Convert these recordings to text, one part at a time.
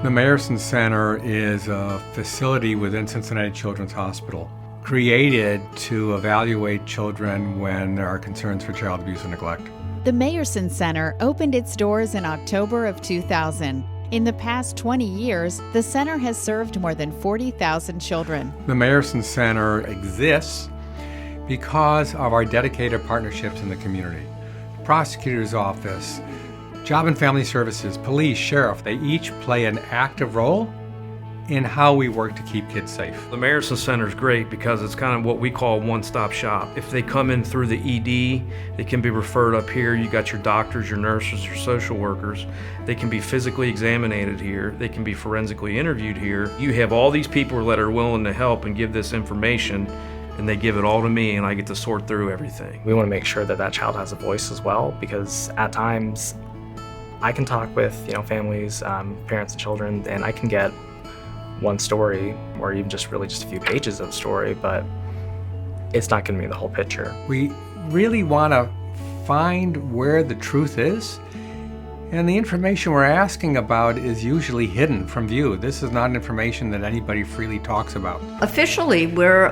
The Mayerson Center is a facility within Cincinnati Children's Hospital, created to evaluate children when there are concerns for child abuse and neglect. The Mayerson Center opened its doors in October of 2000. In the past 20 years, the center has served more than 40,000 children. The Mayerson Center exists because of our dedicated partnerships in the community. Prosecutor's office, Job and Family Services, police, sheriff, they each play an active role in how we work to keep kids safe. The Mayerson Center is great because it's kind of what we call a one-stop shop. If they come in through the ED, they can be referred up here. You got your doctors, your nurses, your social workers. They can be physically examined here. They can be forensically interviewed here. You have all these people that are willing to help and give this information, and they give it all to me, and I get to sort through everything. We want to make sure that that child has a voice as well, because at times I can talk with families, parents and children, and I can get one story or even just a few pages of a story, but it's not going to be the whole picture. We really want to find where the truth is, and the information we're asking about is usually hidden from view. This is not information that anybody freely talks about. Officially, we're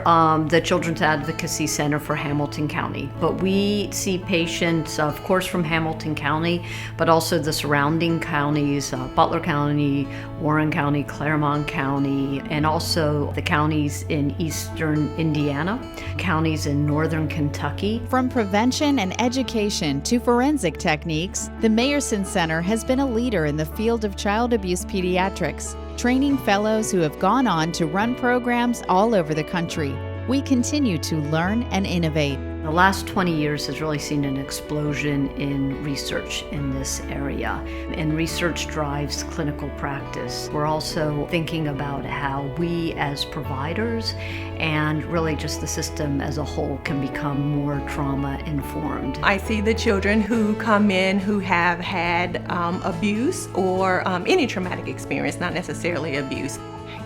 the Children's Advocacy Center for Hamilton County, but we see patients, of course, from Hamilton County, but also the surrounding counties, Butler County, Warren County, Claremont County, and also the counties in eastern Indiana, counties in northern Kentucky. From prevention and education to forensic techniques, the Mayerson Center has been a leader in the field of child abuse pediatrics, training fellows who have gone on to run programs all over the country. We continue to learn and innovate. The last 20 years has really seen an explosion in research in this area, and research drives clinical practice. We're also thinking about how we as providers and really just the system as a whole can become more trauma informed. I see the children who come in who have had abuse or any traumatic experience, not necessarily abuse.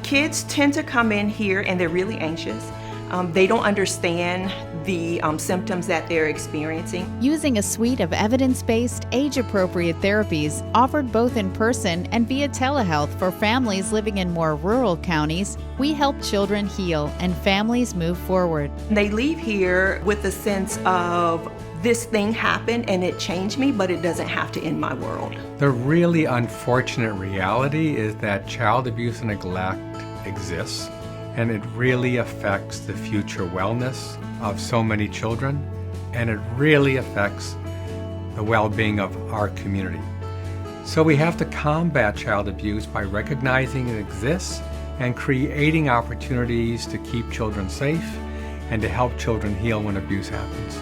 Kids tend to come in here and they're really anxious. They don't understand the symptoms that they're experiencing. Using a suite of evidence-based, age-appropriate therapies offered both in person and via telehealth for families living in more rural counties, we help children heal and families move forward. They leave here with a sense of, this thing happened and it changed me, but it doesn't have to end my world. The really unfortunate reality is that child abuse and neglect exists, and it really affects the future wellness of so many children, and it really affects the well-being of our community. So we have to combat child abuse by recognizing it exists and creating opportunities to keep children safe and to help children heal when abuse happens.